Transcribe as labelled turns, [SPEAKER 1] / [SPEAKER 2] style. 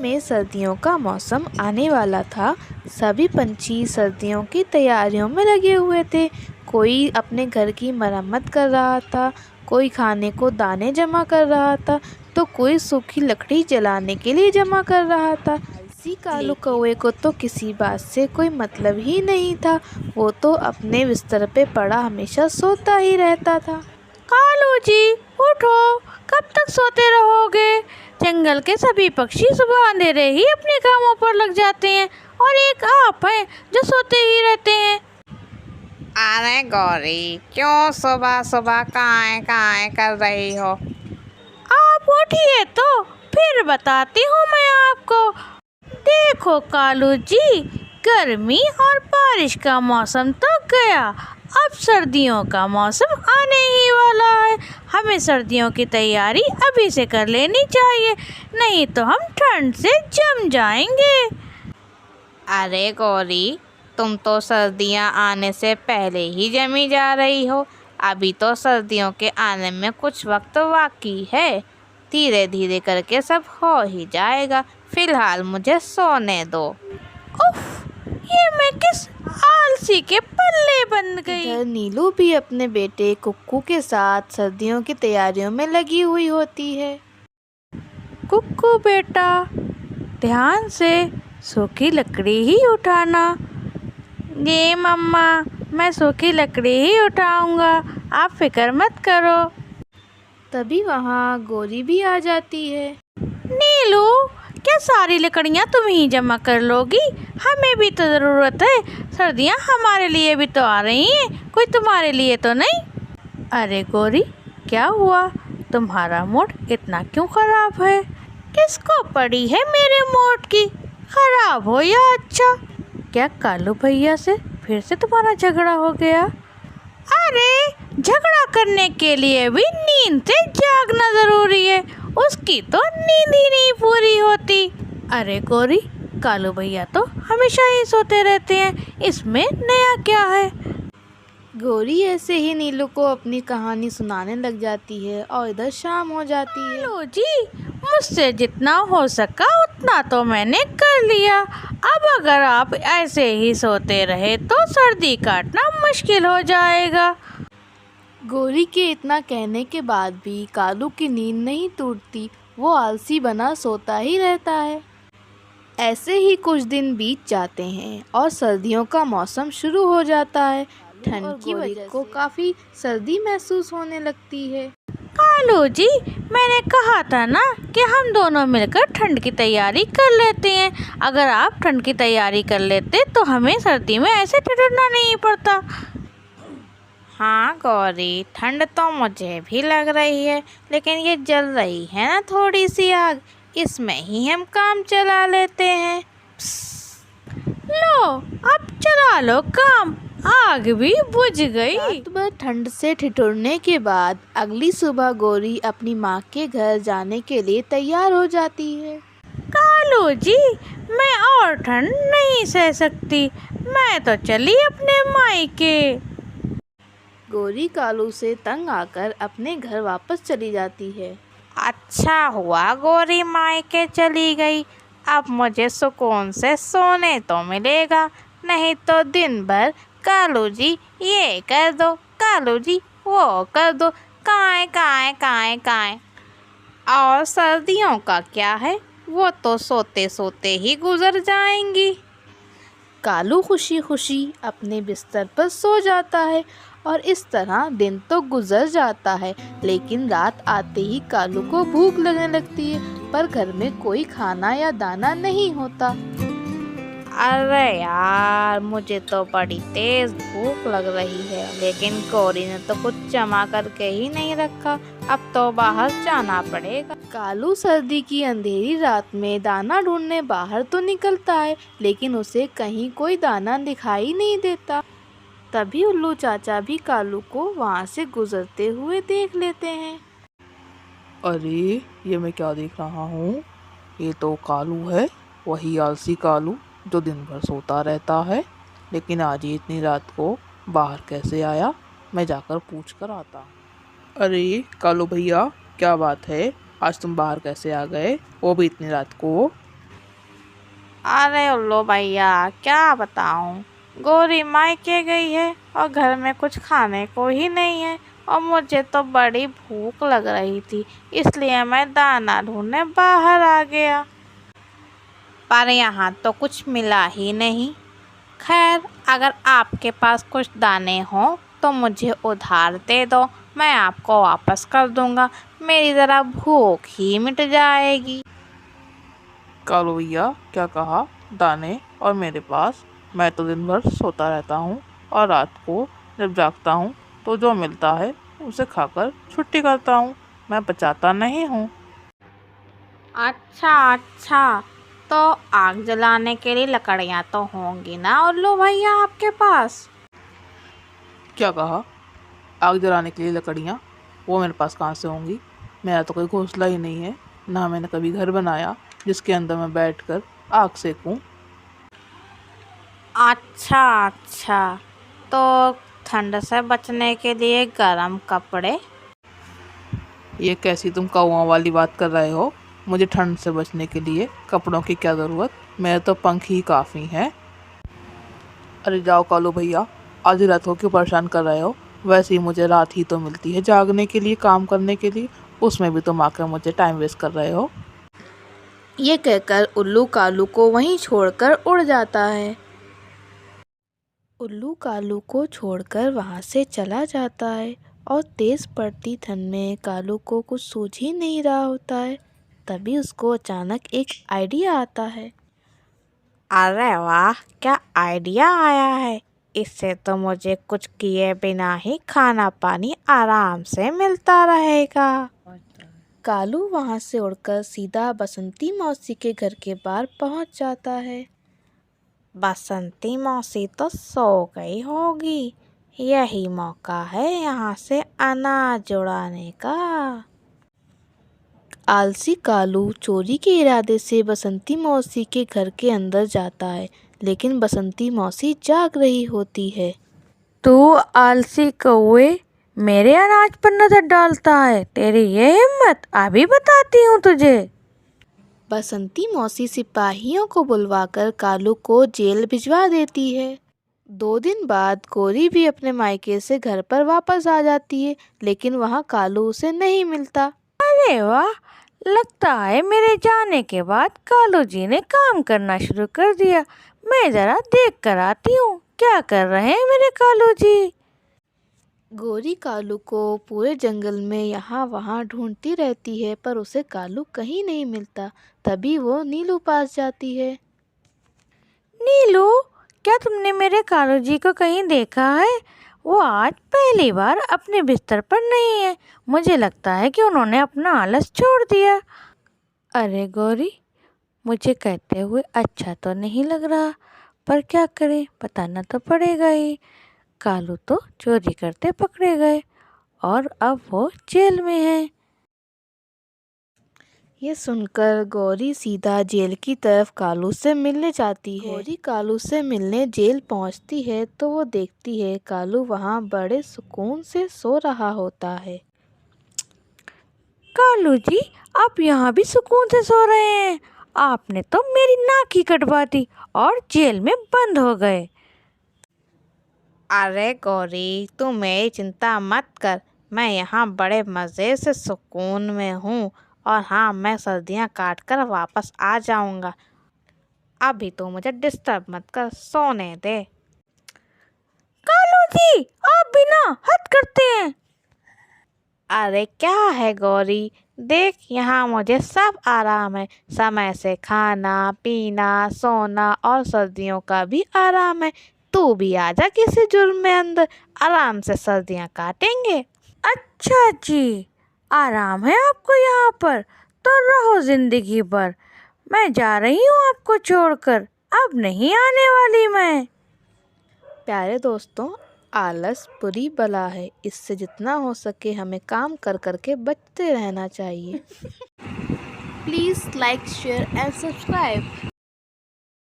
[SPEAKER 1] में सर्दियों का मौसम आने वाला था। सभी पंछी सर्दियों की तैयारियों में लगे हुए थे। कोई अपने घर की मरम्मत कर रहा था, कोई खाने को दाने जमा कर रहा था, तो कोई सूखी लकड़ी जलाने के लिए जमा कर रहा था। आलसी कालू कौवे को तो किसी बात से कोई मतलब ही नहीं था। वो तो अपने बिस्तर पे पड़ा हमेशा सोता ही रहता था।
[SPEAKER 2] कालू जी उठो, कब तक सोते रहोगे? जंगल के सभी पक्षी सुबह अंधेरे ही अपने कामों पर लग जाते हैं और एक आप हैं जो सोते ही रहते हैं।
[SPEAKER 3] अरे गौरी, क्यों सुबह सुबह काएं काएं कर रही हो?
[SPEAKER 2] आप उठिए तो फिर बताती हूँ मैं आपको। देखो कालू जी, गर्मी और बारिश का मौसम तो गया, अब सर्दियों का मौसम आने ही वाला है। हमें सर्दियों की तैयारी अभी से कर लेनी चाहिए, नहीं तो हम ठंड से जम जाएंगे।
[SPEAKER 3] अरे गौरी, तुम तो सर्दियां आने से पहले ही जमी जा रही हो। अभी तो सर्दियों के आने में कुछ वक्त बाकी है। धीरे धीरे करके सब हो ही जाएगा। फिलहाल मुझे सोने दो।
[SPEAKER 2] उफ, ये मैं किस आलसी के पल्ले बन गई।
[SPEAKER 1] इधर नीलू भी अपने बेटे कुक्कू के साथ सर्दियों की तैयारियों में लगी हुई होती है।
[SPEAKER 2] कुक्कू बेटा, ध्यान से सूखी लकड़ी ही उठाना। जी मम्मा, मैं सूखी लकड़ी ही उठाऊंगा, आप फिक्र मत करो।
[SPEAKER 1] तभी वहाँ गोरी भी आ जाती है।
[SPEAKER 2] नीलू, क्या सारी लकड़ियाँ तुम ही जमा कर लोगी? हमें भी तो ज़रूरत है। सर्दियाँ हमारे लिए भी तो आ रही हैं, कोई तुम्हारे लिए तो नहीं। अरे गोरी, क्या हुआ? तुम्हारा मूड इतना क्यों खराब है? किसको पड़ी है मेरे मूड की? खराब हो या अच्छा? क्या कालू भैया से फिर से तुम्हारा झगड़ा हो गया? अरे, झगड़ा करने के लिए भी नींद से जागना जरूरी है, उसकी तो नींद ही नहीं पूरी होती। अरे गोरी, कालू भैया तो हमेशा ही सोते रहते हैं, इसमें नया क्या है?
[SPEAKER 1] गोरी ऐसे ही नीलू को अपनी कहानी सुनाने लग जाती है और इधर शाम हो जाती है।
[SPEAKER 2] कालू जी, मुझसे जितना हो सका उतना तो मैंने कर लिया। अब अगर आप ऐसे ही सोते रहे तो सर्दी काटना मुश्किल हो जाएगा।
[SPEAKER 1] गोरी के इतना कहने के बाद भी कालू की नींद नहीं टूटती। वो आलसी बना सोता ही रहता है। ऐसे ही कुछ दिन बीत जाते हैं और सर्दियों का मौसम शुरू हो जाता है। ठंड की वजह को काफ़ी सर्दी महसूस होने लगती है।
[SPEAKER 2] कालू जी, मैंने कहा था ना कि हम दोनों मिलकर ठंड की तैयारी कर लेते हैं। अगर आप ठंड की तैयारी कर लेते तो हमें सर्दी में ऐसे ठिठुरना नहीं पड़ता।
[SPEAKER 3] हाँ गौरी, ठंड तो मुझे भी लग रही है, लेकिन ये जल रही है ना थोड़ी सी आग, इसमें ही हम काम चला लेते हैं।
[SPEAKER 2] लो, अब चला लो काम, आग भी बुझ गई।
[SPEAKER 1] रात भर ठंड से ठिठुरने के बाद अगली सुबह गोरी अपनी माँ के घर जाने के लिए तैयार हो जाती है।
[SPEAKER 2] कालू जी, मैं और ठंड नहीं सह सकती, मैं तो चली अपने मायके।
[SPEAKER 1] गोरी कालू से तंग आकर अपने घर वापस चली जाती है।
[SPEAKER 3] अच्छा हुआ गोरी मायके चली गई, अब मुझे सुकून से सोने तो मिलेगा, नहीं तो दिन भर कालू जी ये कर दो, कालू जी वो कर दो, काएं काएं काएं काएं। और सर्दियों का क्या है, वो तो सोते सोते ही गुजर जाएंगी।
[SPEAKER 1] कालू खुशी खुशी अपने बिस्तर पर सो जाता है और इस तरह दिन तो गुजर जाता है। लेकिन रात आते ही कालू को भूख लगने लगती है, पर घर में कोई खाना या दाना नहीं होता।
[SPEAKER 3] अरे यार, मुझे तो बड़ी तेज भूख लग रही है, लेकिन गौरी ने तो कुछ जमा करके ही नहीं रखा, अब तो बाहर जाना पड़ेगा।
[SPEAKER 1] कालू सर्दी की अंधेरी रात में दाना ढूंढने बाहर तो निकलता है, लेकिन उसे कहीं कोई दाना दिखाई नहीं देता। तभी उल्लू चाचा भी कालू को वहाँ से गुजरते हुए देख लेते हैं।
[SPEAKER 4] अरे, ये मैं क्या देख रहा हूँ? ये तो कालू है, वही आलसी कालू जो दिन भर सोता रहता है। लेकिन आज ये इतनी रात को बाहर कैसे आया? मैं जाकर पूछ कर आता हूँ। अरे कालू भैया, क्या बात है? आज तुम बाहर कैसे आ गए, वो भी इतनी रात को?
[SPEAKER 3] अरे उल्लू भैया क्या बताऊं, गौरी मायके गई है और घर में कुछ खाने को ही नहीं है और मुझे तो बड़ी भूख लग रही थी, इसलिए मैं दाना ढूंढने बाहर आ गया, पर यहाँ तो कुछ मिला ही नहीं। खैर, अगर आपके पास कुछ दाने हों तो मुझे उधार दे दो, मैं आपको वापस कर दूंगा, मेरी ज़रा भूख ही मिट जाएगी।
[SPEAKER 4] कालू भैया क्या कहा, दाने और मेरे पास? मैं तो दिन भर सोता रहता हूँ और रात को जब जागता हूँ तो जो मिलता है उसे खाकर छुट्टी करता हूँ, मैं बचाता नहीं हूँ।
[SPEAKER 3] अच्छा अच्छा, तो आग जलाने के लिए लकड़ियाँ तो होंगी ना उल्लू भैया आपके पास?
[SPEAKER 4] क्या कहा, आग जलाने के लिए लकड़ियाँ? वो मेरे पास कहाँ से होंगी, मेरा तो कोई घोंसला ही नहीं है, ना मैंने कभी घर बनाया जिसके अंदर मैं बैठकर आग सेकूं।
[SPEAKER 3] अच्छा अच्छा, तो ठंड से बचने के लिए गर्म कपड़े?
[SPEAKER 4] ये कैसी तुम कौवा वाली बात कर रहे हो, मुझे ठंड से बचने के लिए कपड़ों की क्या ज़रूरत, मेरे तो पंख ही काफ़ी हैं। अरे जाओ कालू भैया, आधी रात को क्यों परेशान कर रहे हो, वैसे ही मुझे रात ही तो मिलती है जागने के लिए, काम करने के लिए, उसमें भी तुम आकर मुझे टाइम वेस्ट कर रहे हो।
[SPEAKER 1] ये कहकर उल्लू कालू को वहीं छोड़कर उड़ जाता है। उल्लू कालू को छोड़कर वहाँ से चला जाता है और तेज़ पड़ती ठंड में कालू को कुछ सूझ ही नहीं रहा होता है। तभी उसको अचानक एक आइडिया आता है।
[SPEAKER 3] अरे वाह, क्या आइडिया आया है, इससे तो मुझे कुछ किए बिना ही खाना पानी आराम से मिलता रहेगा।
[SPEAKER 1] कालू वहाँ से उड़कर सीधा बसंती मौसी के घर के बाहर पहुँच जाता है।
[SPEAKER 3] बसंती मौसी तो सो गई होगी, यही मौका है यहाँ से अनाज उड़ाने का।
[SPEAKER 1] आलसी कालू चोरी के इरादे से बसंती मौसी के घर के अंदर जाता है, लेकिन बसंती मौसी जाग रही होती है।
[SPEAKER 2] तू आलसी कौवे मेरे अनाज पर नजर डालता है, तेरी ये हिम्मत, अभी बताती हूँ तुझे।
[SPEAKER 1] बसंती मौसी सिपाहियों को बुलवाकर कालू को जेल भिजवा देती है। 2 दिन बाद गौरी भी अपने मायके से घर पर वापस आ जाती है, लेकिन वहाँ कालू उसे नहीं मिलता।
[SPEAKER 2] अरे वाह, लगता है मेरे जाने के बाद कालू जी ने काम करना शुरू कर दिया। मैं जरा देख कर आती हूँ क्या कर रहे हैं मेरे कालू जी।
[SPEAKER 1] गौरी कालू को पूरे जंगल में यहाँ वहाँ ढूंढती रहती है, पर उसे कालू कहीं नहीं मिलता। तभी वो नीलू पास जाती है।
[SPEAKER 2] नीलू, क्या तुमने मेरे कालू जी को कहीं देखा है? वो आज पहली बार अपने बिस्तर पर नहीं है, मुझे लगता है कि उन्होंने अपना आलस छोड़ दिया। अरे गौरी, मुझे कहते हुए अच्छा तो नहीं लग रहा, पर क्या करें, बताना तो पड़ेगा ही। कालू तो चोरी करते पकड़े गए और अब वो जेल में है।
[SPEAKER 1] ये सुनकर गौरी सीधा जेल की तरफ कालू से मिलने जाती है। गौरी कालू से मिलने जेल पहुंचती है तो वो देखती है कालू वहां बड़े सुकून से सो रहा होता है।
[SPEAKER 2] कालू जी, आप यहाँ भी सुकून से सो रहे हैं? आपने तो मेरी नाक ही कटवा दी और जेल में बंद हो गए।
[SPEAKER 3] अरे गौरी, तू मेरी चिंता मत कर, मैं यहाँ बड़े मज़े से सुकून में हूँ और हाँ, मैं सर्दियाँ काट कर वापस आ जाऊँगा। अभी तो मुझे डिस्टर्ब मत कर, सोने दे।
[SPEAKER 2] कालू जी, आप भी ना हद करते हैं।
[SPEAKER 3] अरे क्या है गौरी, देख यहाँ मुझे सब आराम है, समय से खाना पीना सोना और सर्दियों का भी आराम है। तू भी आजा किसी जुर्म में अंदर, आराम से सर्दियाँ काटेंगे।
[SPEAKER 2] अच्छा जी, आराम है आपको यहाँ पर, तो रहो जिंदगी भर। मैं जा रही हूँ आपको छोड़कर, अब नहीं आने वाली मैं।
[SPEAKER 1] प्यारे दोस्तों, आलस बुरी बला है, इससे जितना हो सके हमें काम कर करके बचते रहना चाहिए। Please like share and subscribe.